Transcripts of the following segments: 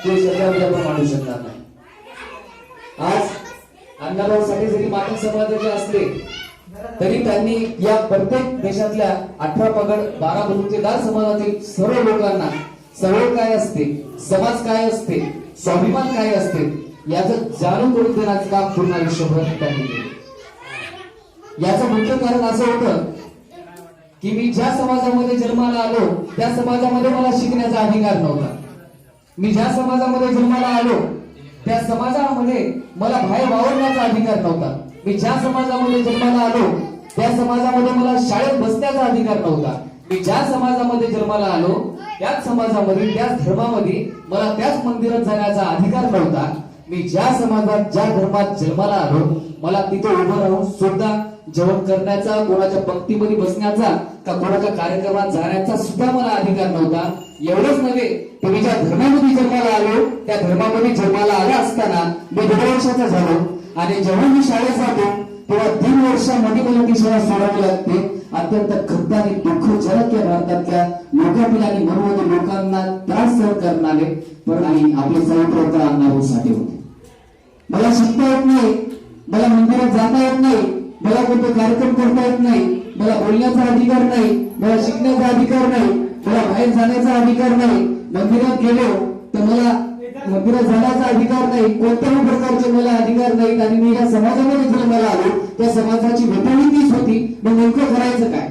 ते शब्दामध्ये आपण मांडू शकणार नाही. आज अण्णाभाऊ साठे जरी मातंग समाजाचे असले तरी त्यांनी या प्रत्येक देशातल्या 18 पगड 12 बलुतेदार समाजातील सर्व लोकांना सवय काय असते, समाज काय असते, स्वाभिमान काय असते याचं जाणून करून देण्याचं काम पूर्ण आयुष्यभर त्यांनी केलं. याचं मुख्य कारण असं होतं की मी ज्या समाजामध्ये जन्माला आलो त्या समाजामध्ये मला शिकण्याचा अधिकार नव्हता. मी ज्या समाजामध्ये जन्माला आलो त्या समाजामध्ये मला बाहेर वावरण्याचा अधिकार नव्हता. मी ज्या समाजामध्ये जन्माला आलो त्या समाजामध्ये मला शाळेत बसण्याचा अधिकार नव्हता. मी ज्या समाजामध्ये जन्माला आलो त्याच समाजामध्ये त्याच धर्मामध्ये मला त्याच मंदिरात जाण्याचा अधिकार नव्हता. मी ज्या समाजात ज्या धर्मात जन्माला आलो मला तिथे उभं राहून सुद्धा जेवण करण्याचा, कोणाच्या पंक्तीमध्ये बसण्याचा का कोणाच्या कार्यक्रमात जाण्याचा सुद्धा मला अधिकार नव्हता. एवढंच नव्हे तर मी ज्या धर्मामध्ये जन्माला आलो त्या धर्मामध्ये जन्माला आला असताना मी 2 वर्षाचा झालो आणि जेव्हा मी शाळेत जातो तेव्हा 3 वर्षामध्ये मला ती शाळा सोडावी लागते. अत्यंत खंत आणि दुःखजनक या भारतातल्या लोकांतील आणि मनोमधील लोकांना त्रास सहन करणारे पण आणि आपले सर्वप्रथम अण्णाभाऊ साठे होते. मला शिकता येत नाही, मला मंदिरात जाता येत नाही, मला कोणते कार्यक्रम करता येत नाही, मला बोलण्याचा अधिकार नाही, मला शिकण्याचा अधिकार नाही, मला बाहेर जाण्याचा अधिकार नाही, मंदिरात गेलो तर मला मंदिरात जाण्याचा अधिकार नाही, कोणत्याही प्रकारचे मला अधिकार नाहीत आणि मी या समाजामध्ये जन्माला आलो त्या समाजाची वटणी तीच होती. मग नेमकं करायचं काय?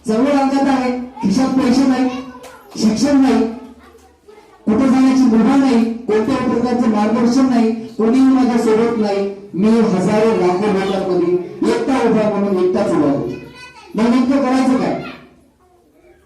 चळवळ अंगात आहे, खिशात पैसे नाही, शिक्षण नाही, कुठे जाण्याची मुभा नाही, कोणत्याही प्रकारचं मार्गदर्शन नाही, कोणीही माझ्या सोबत नाही. मी हजारो लाखो लोकांमध्ये एकटा उभा म्हणून एकटाच उभा होतो. मग नेमकं करायचं काय?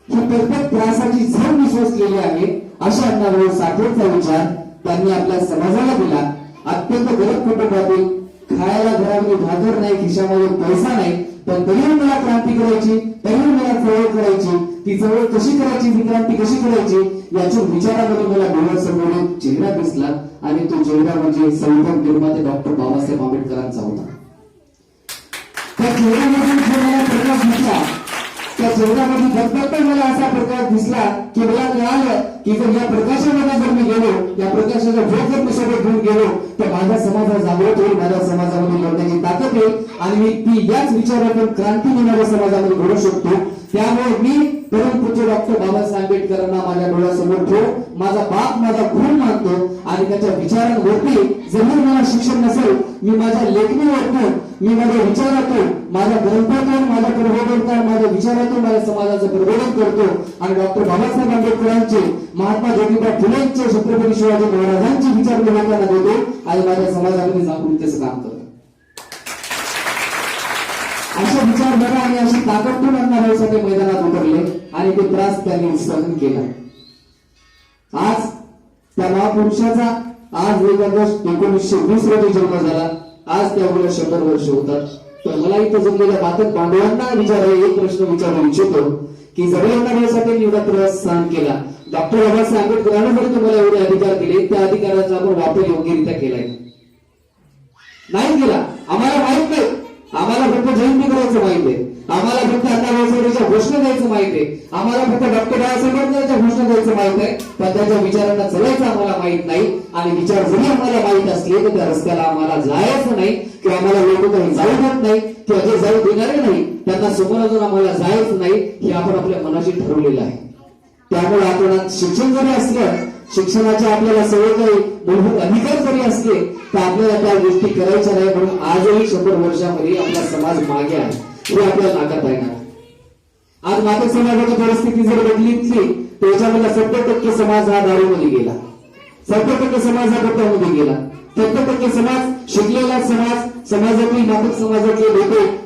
ही प्रत्येक त्रासाची झळ मी सोसलेली आहे. अशा अण्णाभाऊ साठेचा विचार त्यांनी आपल्या समाजाला दिला. अत्यंत गरीब कुटुंबातील, खायला घरामध्ये भाकर नाही, खिशामध्ये पैसा नाही, पण तरीही मला क्रांती करायची, तरीही मला चळवळ करायची. ती चळवळ कशी करायची, ती क्रांती कशी करायची याच्या विचारामध्ये मला डोळ्यासमोर एक चेहरा दिसला आणि तो चेहरा म्हणजे संविधान निर्माते डॉक्टर बाबासाहेब आंबेडकरांचा होता. त्या चेहऱ्यामधून मला प्रकाश दिसला, त्या चेहऱ्यामध्ये धगधगता मला असा प्रकाश दिसला की मला कळालं की जर या प्रकाशामध्ये जर मी गेलो, या प्रकाशाचा झोप जर मी सोबत घेऊन गेलो तर माझ्या समाजा जागृत होईल, माझ्या समाजामध्ये लढण्याची ताकद येईल आणि मी ती याच विचारातून क्रांती माझ्या समाजामध्ये घडवू शकतो. त्यामुळे मी परमपूज्य डॉक्टर बाबासाहेब आंबेडकरांना माझ्या डोळ्यासमोर ठेवून माझा बाप, माझा गुरु मानतो आणि त्याच्या विचारांवरती जरी मला शिक्षण नसेल, मी माझ्या लेखणीवरतून, मी माझ्या विचारातून, माझ्या ग्रंथातून, माझ्या प्रबोधनातून, माझ्या विचारातून माझ्या समाजाचं प्रबोधन करतो आणि डॉक्टर बाबासाहेब आंबेडकरांचे, महात्मा ज्योतिबा फुलेंचे, छत्रपती शिवाजी महाराजांचे विचार मी लोकांना देतो आणि माझ्या समाजामध्ये जागृतीचं काम करतो. अशा विचारधारा आणि अशी ताकदपूर्ण अण्णाभाऊसाठी मैदानात उतरले आणि ते त्रास त्यांनी सहन केला. आज त्या महापुरुषाचा आज 1 ऑगस्ट 1920 रोजी जन्म झाला. आज त्यामुळे 100 वर्ष होतात. तर मला इथं जमलेल्या मातक बांधवांना एक प्रश्न विचारू इच्छितो की जरी अण्णाभाऊसाठी एवढा त्रास सहन केला, डॉक्टर बाबासाहेब आंबेडकरांनी जरी तुम्हाला एवढे अधिकार दिले, त्या अधिकाराचा आपण वापर योग्यरित्या केलाय नाही केला? आम्हाला माहित नाही. आम्हाला फक्त जयंती करायचं माहित आहे, आम्हाला फक्त अण्णाभाऊच्या घोषणा द्यायचं माहित आहे, आम्हाला फक्त डॉक्टर बाबासाहेब आंबेडकरांच्या घोषणा द्यायचं माहित आहे, पण त्याच्या विचारांना चालायचं आम्हाला माहित नाही. आणि विचार जरी आम्हाला माहित असले तर त्या रस्त्याला आम्हाला जायचं नाही किंवा आम्हाला लोक काही जाऊ देत नाही किंवा जे जाऊ देणारे नाही त्यांना समोर जाऊन आम्हाला जायचं नाही हे आपण आपल्या मनाशी ठरवलेलं आहे. त्यामुळे आपण शिक्षण जरी असलं, शिक्षणाच्या आपल्याला सवय काही मूलभूत अधिकार जरी असले तर आपल्याला त्या गोष्टी करायच्या नाही. म्हणून आजही 100 वर्षामध्ये आपला समाज मागे आहे हे आपल्याला नाकारता येणार. आज मातक समाजाची परिस्थिती जर बदलली तर याच्यामध्ये 70% समाज हा दारूमध्ये गेला, 70% समाज हा गप्पामध्ये गेला, 70% समाज शिकलेला समाज, समाजातील मातक समाजातले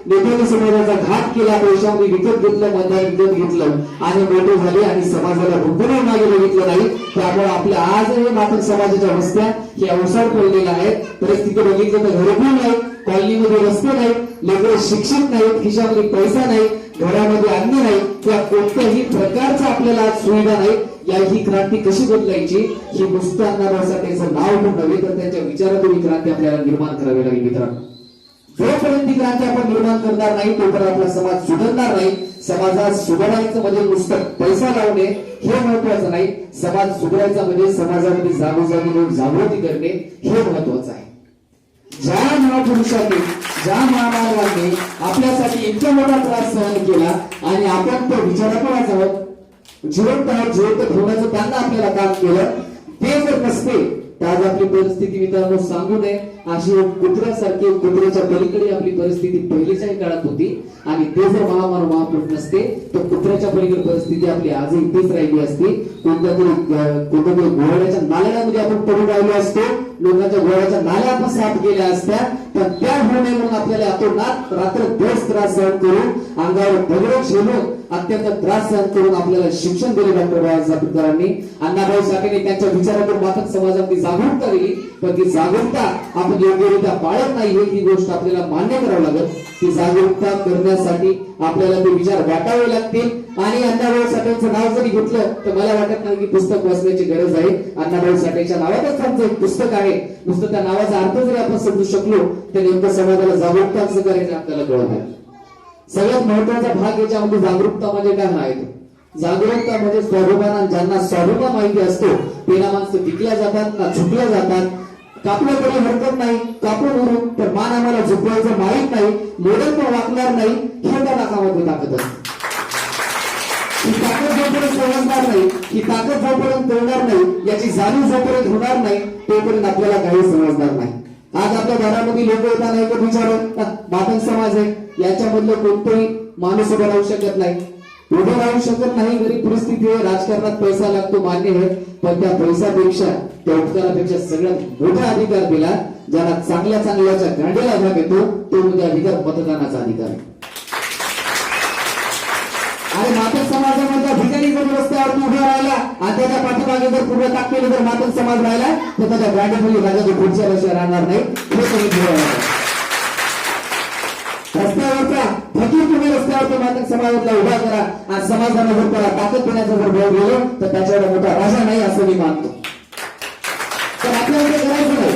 नेत्यांनी समाजाचा घात केला, पैशामध्ये विकत घेतलं, मतदार विकत घेतलं आणि मोठे झाले आणि समाजाला भुंकून मागे बघितलं नाही. त्यामुळे आपल्या आजही मातक समाजाच्या वस्त्या हे अवसाड पडलेल्या आहेत. परिस्थिती बघितलं तर घरकुल नाही, कॉलनीमध्ये रस्ते नाही, लेकरं शिक्षित नाहीत, खिशामध्ये पैसा नाही, घरामध्ये अन्न नाही किंवा कोणत्याही प्रकारचा आपल्याला आज सुविधा नाही. या ही क्रांती कशी बदलायची ही नुसतं अण्णाभाऊ साठेंचं नाव पण नव्हे तर त्यांच्या विचारातून ही क्रांती आपल्याला निर्माण करावी लागेल. मित्रांनो, जोपर्यंत ती क्रांती आपण निर्माण करणार नाही तोपर्यंत आपला समाज सुधारणार नाही. समाजात सुधारायचं म्हणजे नुसतं पैसा लावणे हे महत्वाचं नाही. समाज सुधारायचा म्हणजे समाजामध्ये जागोजागी जागृती करणे हे महत्वाचं आहे. ज्या महापुरुषांनी ज्या महामानवांनी आपल्यासाठी इतका मोठा त्रास सहन केला आणि आपण तो विचारातूनच आहोत, जिवंत आहोत, जिवंत ठेवण्याचं त्यांना आपल्याला काम केलं, ते जर नसते तर आज आपली परिस्थिती मित्रांनो सांगू नये अशी कुत्र्यासारखी कुत्र्याच्या पलीकडे आपली परिस्थिती पहिलीच्याही काळात होती. आणि ते जर महामानव महापुरुष नसते तर कुत्र्याच्या पलीकडे परिस्थिती आपली आजही तेच राहिली असती. कोणत्या घोड्याच्या नाल्यामध्ये आपण पडून राहिलो असतो, लोकांच्या घोड्याच्या नाल्या आपण साफ केल्या असत्या, पण त्या होऊ नये म्हणून आपल्याला अतोनात रात्र दिवस त्रास सहन करून अंगावर दगड झेलून अत्यंत त्रास सहन करून आपल्याला शिक्षण दिले डॉक्टर बाबासाहेब आंबेडकरांनी. अण्णाभाऊ साठेने त्यांच्या विचारातून मात्र समाजामध्ये जागरूकता दिली, पण ती जागरूकता आपण योग्यरित्या पाळत नाही ही गोष्ट आपल्याला मान्य करावं लागेल. ती जागरूकता करण्यासाठी आपल्याला ते विचार वाटावे लागतील. आणि अण्णाभाऊ साठेंचं नाव जरी घेतलं तर मला वाटत नाही की पुस्तक वाचण्याची गरज आहे. अण्णाभाऊ साठेच्या नावातच त्यांचं एक पुस्तक आहे. नुसतं त्या नावाचा अर्थ जरी आपण समजू शकलो तर नेमकं समाजाला जागरूकता कसं करायचं आपल्याला कळत आहे. सगळ्यात महत्वाचा भाग याच्यामध्ये जागरूकता म्हणजे काय आहे. जागरूकता म्हणजे स्वाभिमान. ज्यांना स्वाभिमान माहिती असतो ते ना माणसं विकल्या जातात ना झुकल्या जातात. कापलं तरी हरकत नाही, कापून म्हणून तर मान आम्हाला झुकवायचं माहीत नाही, मोडल पण वाकणार नाही, हे त्या नाकामध्ये ताकद असते. ही ताकद जोपर्यंत समजणार नाही, ही ताकद जोपर्यंत कळणार नाही, याची जाणीव जोपर्यंत होणार नाही तोपर्यंत आपल्याला काही समजणार नाही. आज आपल्या घरामध्ये लोक येताना एक विचारत मातंग समाज आहे, याच्यामधलं कोणतंही माणूस उभा राहू शकत नाही, उभं राहू शकत नाही. गरीब परिस्थिती आहे, राजकारणात पैसा लागतो मान्य आहे, पण त्या पैशापेक्षा त्या उपकारापेक्षा सगळ्यात मोठा अधिकार दिला ज्याला चांगल्या चांगल्याच्या गांडीला भाग येतो तो म्हणजे अधिकार मतदानाचा अधिकार. आणि मातंग समाजामधल्या ठिकाणी जर रस्त्यावरती उभा राहिला आणि त्याच्या पाठीमागे जर पूर्ण ताक केली जर मातंग समाज राहिला तर त्याच्या गाडीमध्ये राजाच्या पुढच्या रस्त्यावर राहणार नाही. रस्त्यावरचा फकीर तुम्ही रस्त्यावरती मातंग समाजातला उभा करा आणि समाजाला जर त्याला ताकद देण्याचा जर भाव गेलो तर त्याच्यावर मोठा राजा नाही असं मी मानतो. तर आपल्याकडे करायचं नाही.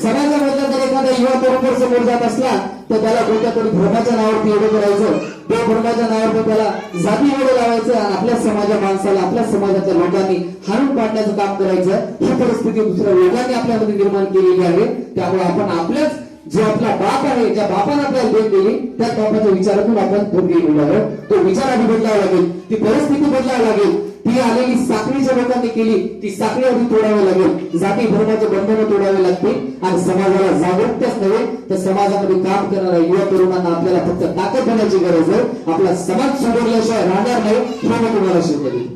समाजामधला जर एखादा युवा बरोबर समोर जात असला तर त्याला कोणत्या तरी धर्माच्या नावावरती एवढं करायचं, त्या धर्माच्या नावावरती त्याला जाती एवढं लावायचं आणि आपल्या समाजा माणसाला आपल्या समाजाच्या लोकांनी हाणून पाडण्याचं काम करायचं. ही परिस्थिती दुसऱ्या लोकांनी आपल्यामध्ये निर्माण केलेली आहे. त्यामुळे आपण आपल्याच जो आपला बाप आहे, ज्या बापाने आपल्याला देण दिली त्या बापाच्या विचारातून आपण दूर गेलेलो आहोत. तो विचार आधी बदलावा लागेल, ती परिस्थिती बदलावी लागेल. ती आलेली साखळी ज्या लोकांनी केली ती साखळी आधी तोडावी लागेल, जाती धर्माचे बंधनं तोडावे लागतील आणि समाजाला जागरूकताच नव्हे तर समाजामध्ये काम करणाऱ्या युवा तरुणांना आपल्याला फक्त ताकद देण्याची गरज आहे. आपला समाज सुधारल्याशिवाय राहणार नाही हे मी तुम्हाला शब्द देतो.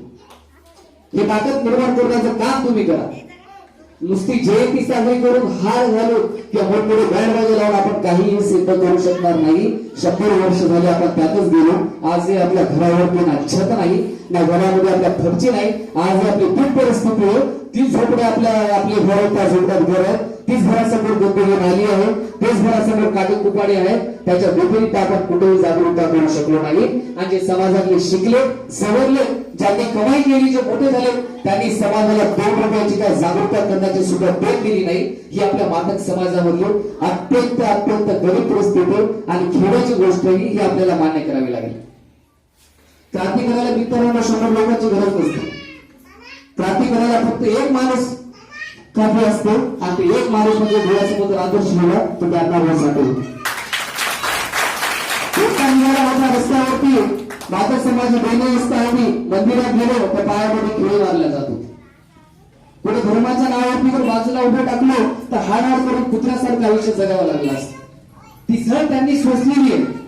हे ताकद निर्माण करण्याचं काम तुम्ही करा. नुसती जयंती साजरी करून हार घालून किंवा मोठमोठे बँड बाजे लावून आपण काहीही सिद्ध करू शकणार नाही. 100 वर्ष झाले आपण त्यातच गेलो. आजही आपल्या घरावरती ना छत नाही ना घरामध्ये आपल्या फरची नाही. आज आपली तीच परिस्थिती आहे. तीच झोपडे आपली घर त्या झोपड्यात घर आहे, तीच घरासमोर गंदगी नाली आहे, तेच घरासमोर काटेकुपाडे आहे. त्याच्या विपरीत आपण कुठेही जागरूकता करू शकलो नाही. आणि जे समाजातले शिकले सवरले ज्यांनी कमाई केली जे मोठे झाले त्यांनी समाजाला 2 रुपयाची काय जागरूकता करण्याची सुद्धा भेट दिली नाही. ही आपल्या मातंग समाजामधली अत्यंत अत्यंत गरीब परिस्थिती आणि खेळाची गोष्ट ही आपल्याला मान्य करावी लागेल. क्रांती करायला मित्रांनो 100 लोकांची गरज नसते. क्रांती करायला फक्त एक माणूस काफी असतो आणि ते एक माणूस म्हणजे डोळ्यासमोर आदर्श ठेवला तो अण्णाभाऊ साठे. रस्त्यावरती मातंग समाज बहिणी मंदिरात गेलो तर पायामध्ये खिळे मारला जातो. कुठे धर्माच्या नावावरती जर बाजूला उभं टाकलो तर हाडाड करून कुत्र्यासारखं आयुष्य जगावं लागलं असतं. ती झळ त्यांनी सोसलेली आहे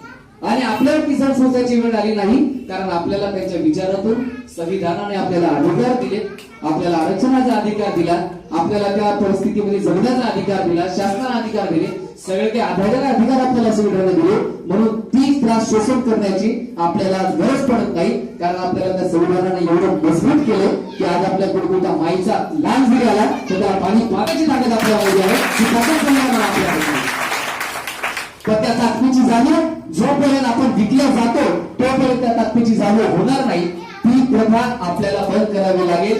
आणि आपल्याला ती झळ सोसायची वेळ आली नाही. कारण आपल्याला त्यांच्या विचारातून संविधानाने आपल्याला अधिकार दिले, आपल्याला आरक्षणाचा अधिकार दिला, आपल्याला त्या परिस्थितीमध्ये जगण्याचा अधिकार दिला, शासनाने अधिकार दिले, सगळे ते आधाराला अधिकार आपल्याला संविधानाने दिले. म्हणून ती त्रास शोषण करण्याची आपल्याला गरज पडत नाही. कारण आपल्याला त्या संविधानाने एवढं मजबूत केलं की आज आपल्याकडे कोणत्या माईचा लांज जरी आला तर त्याला पाणी पाण्याची ताकद आपल्याला आहे. ती ताकद संविधानाने आपल्याला तर त्या ताकदीची जाणीव जोपर्यंत आपण विकल्या जातो तोपर्यंत त्या ताकदीची जाणीव होणार नाही. ती प्रथा आपल्याला बंद करावी लागेल.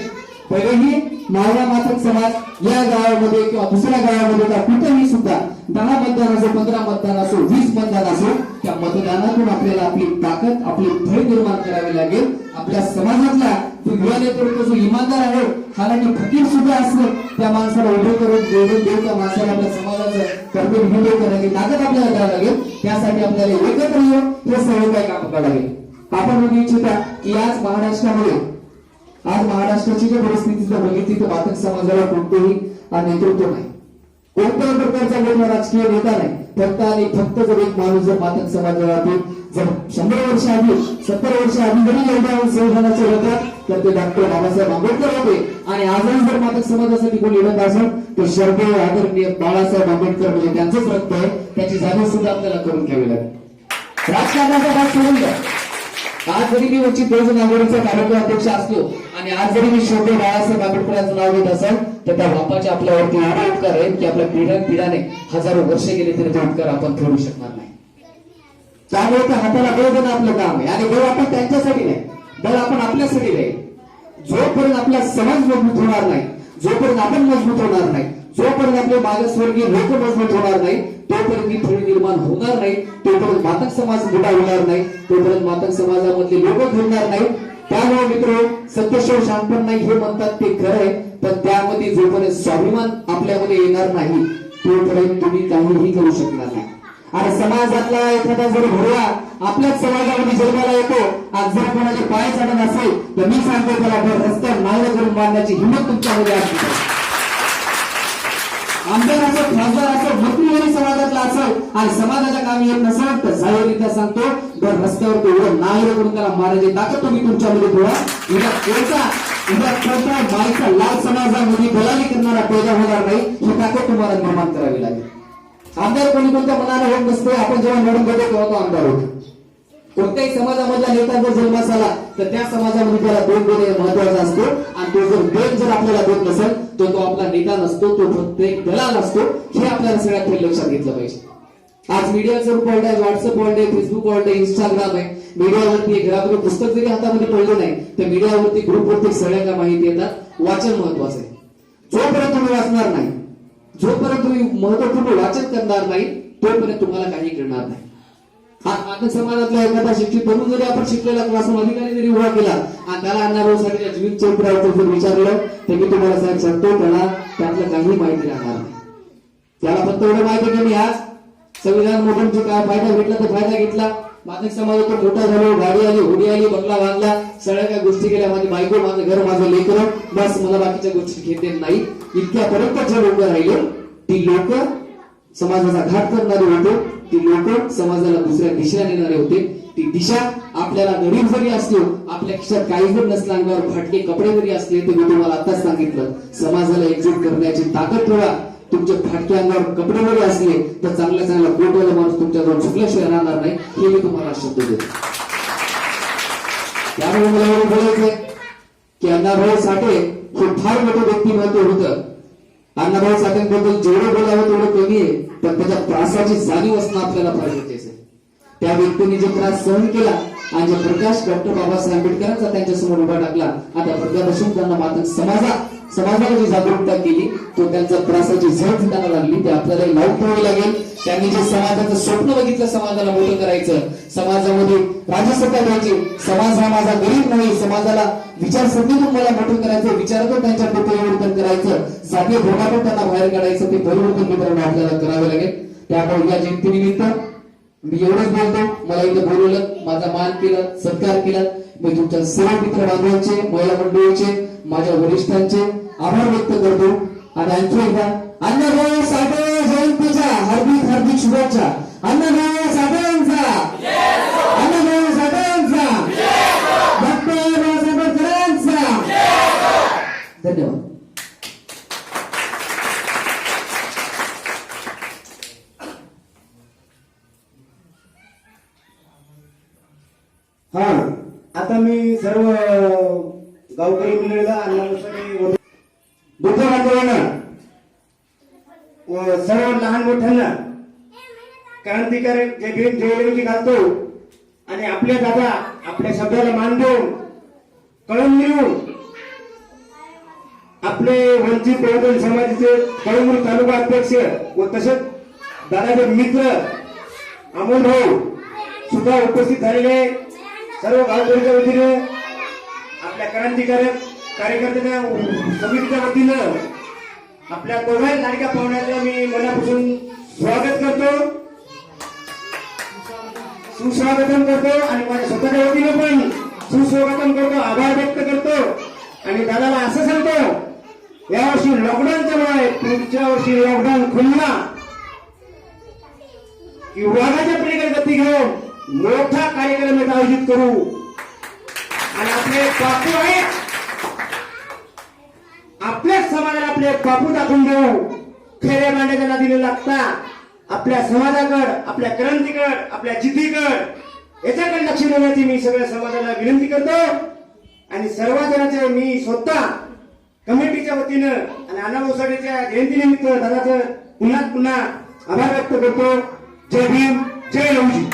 पहिलेही मावळा मातक समाज या गावामध्ये किंवा दुसऱ्या गावामध्ये का कुठेही सुद्धा 10 मतदान असो, 15 मतदान असो, 20 मतदान असो, त्या मतदानातून आपल्याला आपली ताकद, आपली भय निर्माण करावी लागेल. आपल्या समाजातला जो युवा नेतृत्व, जो इमानदार आहे, हालाकी फकीर सुद्धा असलं, त्या माणसाला उभे करून जोडून देऊन त्या माणसाला आपल्या समाजाचं कर्तव्य निर्वहन करण्याची ताकद आपल्याला करावी लागेल. त्यासाठी आपल्याला एकत्र येऊन हे सर्व काही काम करावे लागेल. आपण म्हणू इच्छिता की आज महाराष्ट्राची जी परिस्थिती जर बघितली तर मातक समाजाला कोणतेही नेतृत्व नाही, कोणत्याही प्रकारचा मोठा राजकीय नेता नाही. फक्त आणि फक्त जर एक माणूस जर मातक समाजातील जर 100 वर्ष आधी, 70 वर्ष आधी जरी एवढ्या संविधानाचे होतात तर ते डॉक्टर बाबासाहेब आंबेडकर होते. आणि आजही जर मातक समाजासाठी कोणी लढत असेल तर श्रद्धेय आदरणीय बाळासाहेब आंबेडकर म्हणजे त्यांचंच रक्त आहे. त्याची जाणीव सुद्धा आपल्याला करून घ्यावी लागेल. राजकारणाचा भाग सोडून द्या. आज जरी मी वंचित बहुजन आघाडीचा कार्यक्रम अध्यक्ष असलो आणि आज जरी मी श्रद्धेय बाळासाहेब आंबेडकरांचं नाव घेत असेल तर त्या बापाचे आपल्यावरती एवढे उपकार आहेत की आपल्या पिढ्याने हजारो वर्ष गेले तरी ते उपकार आपण फेडू शकणार नाही. त्यामुळे त्या हाताला बळ देणं आपलं काम आहे. आणि बळ आपण त्यांच्यासाठी नाही, बळ आपण आपल्यासाठी नाही. जोपर्यंत आपला समाज मजबूत होणार नाही, जोपर्यंत आपण मजबूत होणार नाही, जोपर्यंत आपले मागासवर्गीय लोक मजबूत होणार नाही, तोपर्यंत ही फळ निर्माण होणार नाही, तोपर्यंत मातक समाज मोठा होणार नाही, तोपर्यंत मातक समाजामधले लोक घडणार नाही. त्यामुळे मित्र, सत्यशोध शांतपण नाही हे म्हणतात ते खरं आहे, पण त्यामध्ये जोपर्यंत स्वाभिमान आपल्यामध्ये येणार नाही तोपर्यंत तुम्ही काहीही करू शकणार नाही. आणि समाजातला एखादा जर भरवा आपल्याच समाजामध्ये जन्माला येतो आणि जर कोणाचे पाय चढत असेल तर मी सांगतो त्याला रस्त्यावर नारळ करून मारण्याची हिंमत तुमच्यामध्ये असते. आमदार असो, खासदार असो, मंत्री जरी समाजातला असेल आणि समाजाच्या कामी येत नसेल तर जाहीररित्या सांगतो जर रस्त्यावर तो नारळ करून त्याला मारायची ताकद तुम्ही तुमच्यामध्ये ठेवा. उद्या बाईचा लाल समाजामध्ये दलाली करणारा पैदा होणार नाही, ही ताकद तुम्हाला निर्माण करावी लागेल. आमदार कोणी कोणत्या मनाला होत नसते. आपण जेव्हा निवडून घेतो तेव्हा तो आमदार होतो. कोणत्याही समाजामधला नेता जर जन्मास आला तर त्या समाजामध्ये त्याला दोन देणे महत्वाचा असतो. आणि तो जर देण जर आपल्याला देत नसेल तर तो आपला नेता नसतो, तो फक्त एक दलाल असतो. हे आपल्याला सगळ्यात पहिले लक्षात घेतलं पाहिजे. आज मीडियाचं रूप वाढलंय, व्हॉट्सअप वाढलंय, फेसबुक वाढलंय, इंस्टाग्राम आहे. मीडियावरती घरामध्ये पुस्तक जरी हातामध्ये पडलं नाही तर मीडियावरती ग्रुपवरती सगळ्या माहिती येतात. वाचन महत्वाचं आहे. जोपर्यंत तुम्ही वाचणार नाही, जोपर्यंत तुम्ही महत्वपूर्ण वाचन करणार नाही तोपर्यंत तुम्हाला काही करणार नाही. आता समाजातला एखादा शिक्षित बनून जरी आपण शिकलेला क्लासरूम अधिकारी जरी उभा केला आणि त्याला अन्नाभाऊसाठी जीवन चौकड्यावर जर विचारलं तर मी तुम्हाला साहेब सांगतो त्याला त्यातलं काही माहिती राहणार नाही. त्याला फक्त एवढं माहिती की मी आज संविधान मोठ्यांची काय फायदा घेतला तर फायदा घेतला, मातक समाजातून मोठा झालो, गाडी आली, होडी आली, बंगला बांधला, सगळ्या काही गोष्टी केल्या, माझी बायको, माझं घर, माझं लेकरं, बस मला बाकीच्या गोष्टी घेते नाही. इतक्यापर्यंत जे लोक राहिले ती लोक समाजाचा घात करणारे होते, ती लोक समाजाला दुसऱ्या दिशेला नेणारे होते. ती दिशा आपल्याला गरीब जरी असलो, आपल्या खिशात काही जर नसला, अंगावर फाटके कपडे जरी असले तर मी तुम्हाला आताच सांगितलं समाजाला एकजूट करण्याची ताकद ठेवा. तुमचे फाटके अंगावर कपडे जरी असले तर चांगला चांगला कोटवाला माणूस तुमच्याजवळ चुकल्याशिवाय राहणार नाही, हे मी तुम्हाला शब्द देतो. त्यामुळे मला एवढं बोलायचंय की अण्णाभाऊ साठे हे फार मोठं व्यक्तिमत्व होतं. अण्णाभाऊ साठेंबद्दल जेवढं बोलावं तेवढं कमी आहे, पण त्याच्या त्रासाची जाणीव असणं आपल्याला फार गरजेचं आहे. त्या व्यक्तीने जो त्रास सहन केला आणि जे प्रकाश डॉक्टर बाबासाहेब आंबेडकरांचा त्यांच्या समोर उभा टाकला, आता प्रज्ञापासून त्यांना मात्र समाजाला जी जागरूकता केली तो त्यांच्या त्रासाची झळ त्यांना लागली, ते आपल्याला लावून ठेवावी लागेल. त्यांनी जे समाजाचं स्वप्न बघितलं, समाजाला मोठं करायचं, समाजामध्ये राज्यसत्ता द्यायची, समाज हा माझा गरीब नाही, समाजाला विचारसरणीतून मला मोठं करायचं, विचारातून त्यांच्या परिवर्तन करायचं, जातीय धोरणातून त्यांना बाहेर काढायचं, ते परिवर्तन मित्रांनो आपल्याला करावे लागेल. त्यामुळे या जयंतीनिमित्त मी एवढंच बोलतो. मला इथं बोलवलं, माझा मान केला, सत्कार केला. मी तुमच्या सर्व मित्र बांधवांचे, महिला मंडळीचे, माझ्या वरिष्ठांचे आभार व्यक्त करतो. आणि आणखी एकदा अण्णाभाऊ साठे जयंतीच्या हार्दिक हार्दिक शुभेच्छा. अण्णाभाऊ साठेंचा, अण्णाभाऊ साठेंचा, डॉक्टर बाबासाहेब आंबेडकरांचा. धन्यवाद. हा, आता मी सर्व गावकरी मंडळीला अण्णाभाऊसाठी दुःख बांधवांना व सर्व लहान मोठ्यांना क्रांतिकारी जय भीम जयललिता घालतो आणि आपल्या दादा आपल्या शब्दाला मान देऊन कळम देऊन आपले वंचित बहुजन समाजाचे कळमूर तालुका अध्यक्ष व तसेच दादाचे मित्र अमोल भाऊ सुद्धा उपस्थित झालेले सर्व गावकऱ्यांच्या वतीने आपल्या क्रांतिकारक कार्यकर्त्यांच्या समितीच्या वतीनं आपल्या दोघांच्या लाडक्या पाहुण्याचं मी मनापासून स्वागत करतो, सुस्वागतम करतो आणि माझ्या स्वतःच्या वतीने पण सुस्वागतम करतो, आभार व्यक्त करतो आणि दादाला असं सांगतो यावर्षी लॉकडाऊनच्या मुळे पुढच्या वर्षी लॉकडाऊन खुलला की वाघाच्या पलीकडे गती घेऊन मोठा कार्यक्रम इथं आयोजित करू आणि आपले बापू आहेत आपल्याच समाजाला आपले बापू दाखवून देऊ. खेड्या मांड्याच्या नादीने लागता आपल्या समाजाकडे, आपल्या क्रांतीकडे, आपल्या जिद्दीकडे याच्याकडे लक्ष देण्याची मी सगळ्या समाजाला विनंती करतो आणि सर्वजणांचे मी स्वतः कमिटीच्या वतीनं आणि अण्णाभाऊ साठेच्या जयंतीनिमित्त दादाचं पुन्हा आभार व्यक्त करतो. जय भीम, जय लवजी.